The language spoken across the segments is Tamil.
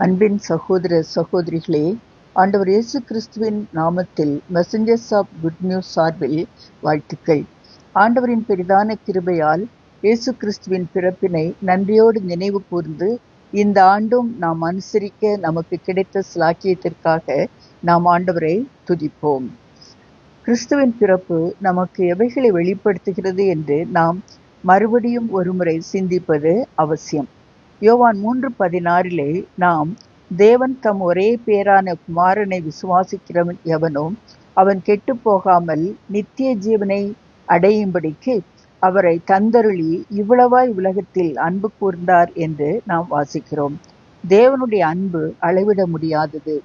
அன்பின் சகோதர சகோதரிகளே, ஆண்டவர் இயேசு கிறிஸ்துவின் நாமத்தில் மெசஞ்சர்ஸ் ஆஃப் குட் நியூஸ் சார்பில் வாழ்த்துக்கள். ஆண்டவரின் பெரிதான கிருபையால் இயேசு கிறிஸ்துவின் பிறப்பினை நன்றியோடு நினைவு கூர்ந்து இந்த ஆண்டும் நாம் அனுசரிக்க நமக்கு கிடைத்த சிலாக்கியத்திற்காக நாம் ஆண்டவரை துதிப்போம். கிறிஸ்துவின் பிறப்பு நமக்கு எவைகளை வெளிப்படுத்துகிறது என்று நாம் மறுபடியும் ஒருமுறை சிந்திப்பது அவசியம். யோவான் 3:16 நாம் தேவன் தம் ஒரே பேரான குமாரனை விசுவாசிக்கிறவன் எவனோ அவன் கெட்டு போகாமல் நித்திய ஜீவனை அடையும்படிக்கு அவரை தந்தருளி இவ்வளவாய் உலகத்தில் அன்பு கூர்ந்தார் என்று நாம் வாசிக்கிறோம். தேவனுடைய அன்பு அளவிட முடியாதது.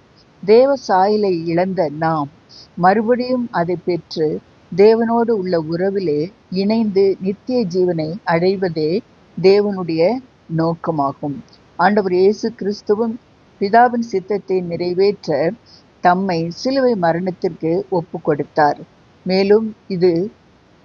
தேவ சாயலை இழந்த நாம் மறுபடியும் அதை பெற்று தேவனோடு உள்ள உறவிலே இணைந்து நித்திய ஜீவனை அடைவதே தேவனுடைய நோக்கமாகும். ஆண்டவர் இயேசு கிறிஸ்துவும் பிதாவின் சித்தத்தை நிறைவேற்ற தம்மை சிலுவை மரணத்திற்கு ஒப்பு கொடுத்தார். மேலும் இது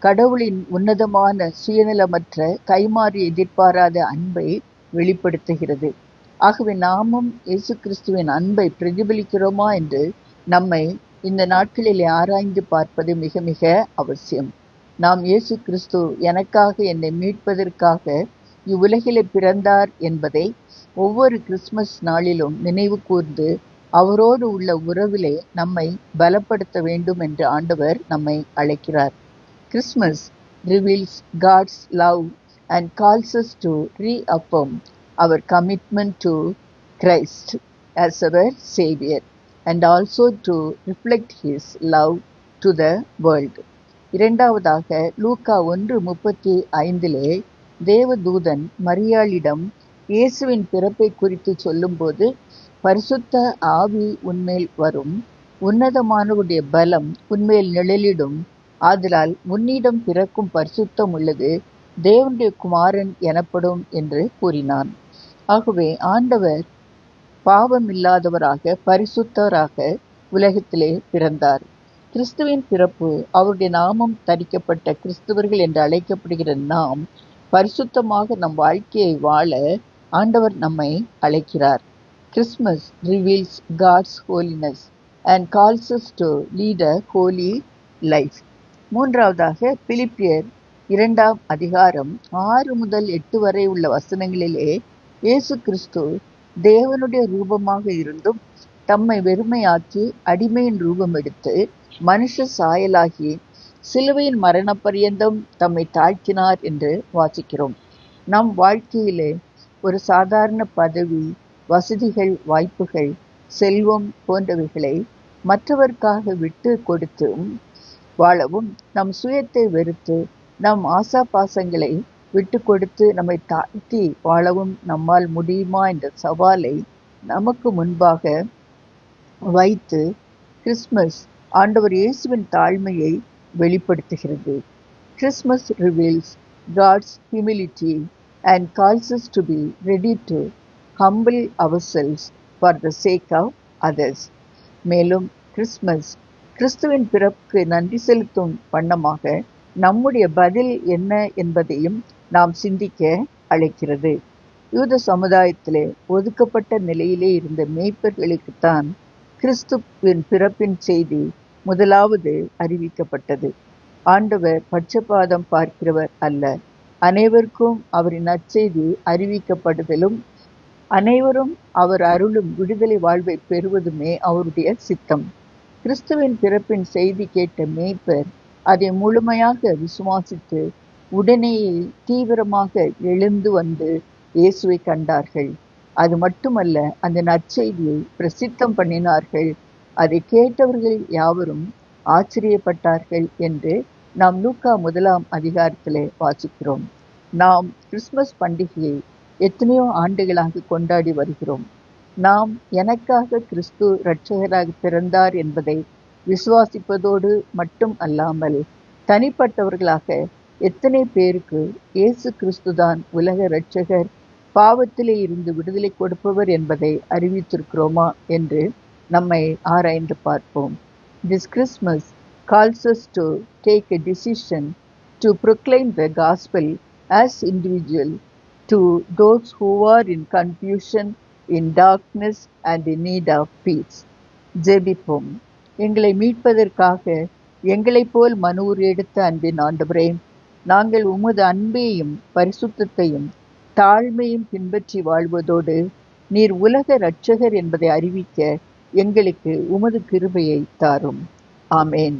கடவுளின் உன்னதமான சுயநலமற்ற கைமாறி எதிர்பாராத அன்பை வெளிப்படுத்துகிறது. ஆகவே நாமும் இயேசு கிறிஸ்துவின் அன்பை பிரதிபலிக்கிறோமா என்று நம்மை இந்த நாட்களிலே ஆராய்ந்து பார்ப்பது மிக மிக அவசியம். நாம் இயேசு கிறிஸ்து எனக்காக என்னை மீட்பதற்காக இவ்வுலகிலே பிறந்தார் என்பதை ஒவ்வொரு கிறிஸ்துமஸ் நாளிலும் நினைவு கூர்ந்து அவரோடு உள்ள உறவிலே நம்மை பலப்படுத்த வேண்டும் என்று ஆண்டவர் நம்மை அழைக்கிறார். Christmas reveals God's love and calls us to reaffirm our commitment to Christ as our Savior and also to reflect His love to the world. இரண்டாவதாக லூக்கா 1:35 தேவதூதன் மரியாளிடம் இயேசுவின் பிறப்பை குறித்து சொல்லும்போது, பரிசுத்த ஆவி உன்மேல் வரும், உன்னதமானவருடைய பலம் உன்மேல் நிழலிடும், ஆதலால் உன்னிடம் பிறக்கும் பரிசுத்தம் உள்ளது தேவனுடைய குமாரன் எனப்படும் என்று கூறினான். ஆகவே ஆண்டவர் பாவமில்லாதவராக பரிசுத்தராக உலகத்திலே பிறந்தார். கிறிஸ்துவின் பிறப்பு அவருடைய நாமம் தரிக்கப்பட்ட கிறிஸ்துவர்கள் என்று அழைக்கப்படுகிற நாம் பரிசுத்தமாக நம் வாழ்க்கையை வாழ ஆண்டவர் நம்மை அழைக்கிறார். Christmas reveals God's holiness and calls us to lead a holy life. மூன்றாவதாக பிலிப்பியர் 2:6-8 வரை உள்ள வசனங்களிலே இயேசு கிறிஸ்து தேவனுடைய ரூபமாக இருந்தும் தம்மை வெறுமையாக்கி அடிமையின் ரூபம் எடுத்து மனுஷ சாயலாகி சிலுவையின் மரண பரியந்தம் தம்மை தாழ்த்தினார் என்று வாசிக்கிறோம். நம் வாழ்க்கையிலே ஒரு சாதாரண பதவி, வசதிகள், வாய்ப்புகள், செல்வம் போன்றவைகளை மற்றவர்க்காக விட்டு கொடுத்தும் வாழவும், நம் சுயத்தை வெறுத்து நம் ஆசாபாசங்களை விட்டு கொடுத்து நம்மை தாழ்த்தி வாழவும் நம்மால் முடியுமா என்ற சவாலை நமக்கு முன்பாக வைத்து கிறிஸ்துமஸ் ஆண்டவர் இயேசுவின் தாழ்மையை வெளிப்படுத்துகிறது. Christmas reveals God's humility and calls us to be ready to humble ourselves for the sake of others. மேலும் கிறிஸ்துமஸ் கிறிஸ்துவின் பிறப்புக்கு நன்றி செலுத்தும் வண்ணமாக நம்முடைய பதில் என்ன என்பதையும் நாம் சிந்திக்க அழைக்கிறது. யூத சமுதாயத்திலே ஒதுக்கப்பட்ட நிலையிலே இருந்த மேய்ப்பர்களுக்குத்தான் கிறிஸ்துவின் பிறப்பின் செய்தி முதலாவது அறிவிக்கப்பட்டது. ஆண்டவர் பட்சபாதம் பார்க்கிறவர் அல்ல. அனைவருக்கும் அவரின் நற்செய்தி அறிவிக்கப்படுதலும் அனைவரும் அவர் அருளும் விடுதலை வாழ்வை பெறுவதுமே அவருடைய சித்தம். கிறிஸ்துவின் பிறப்பின் செய்தி கேட்ட மேய்ப்பர் அதை முழுமையாக விசுவாசித்து உடனேயே தீவிரமாக எழுந்து வந்து இயேசுவை கண்டார்கள். அது மட்டுமல்ல, அந்த நற்செய்தியை பிரசித்தம் பண்ணினார்கள். அதை கேட்டவர்கள் யாவரும் ஆச்சரியப்பட்டார்கள் என்று நாம் லூக்கா 1 வாசிக்கிறோம். நாம் கிறிஸ்துமஸ் பண்டிகையை எத்தனையோ ஆண்டுகளாக கொண்டாடி வருகிறோம். நாம் எனக்காக கிறிஸ்து இரட்சகராக பிறந்தார் என்பதை விசுவாசிப்பதோடு மட்டும் அல்லாமல் தனிப்பட்டவர்களாக எத்தனை பேருக்கு இயேசு கிறிஸ்துதான் உலக இரட்சகர், பாவத்திலே இருந்து விடுதலை கொடுப்பவர் என்பதை அறிவித்திருக்கிறோமா என்று நம்மை ஆராய்ந்து பார்ப்போம். This Christmas calls us to take a decision to proclaim the gospel as individual to those who are in confusion in darkness and in need of peace. ஜெபிப்போம். எங்களை மீட்பதற்காக எங்களைப் போல் மனூர் எடுத்த அன்பின் ஆண்டவரே, நாங்கள் உமது அன்பையும் பரிசுத்தத்தையும் தாழ்மையும் பின்பற்றி வாழ்வதோடு நீர் உலக இரட்சகர் என்பதை அறிவிக்க எங்களுக்கு உமது கிருபையை தாரும். ஆமேன்.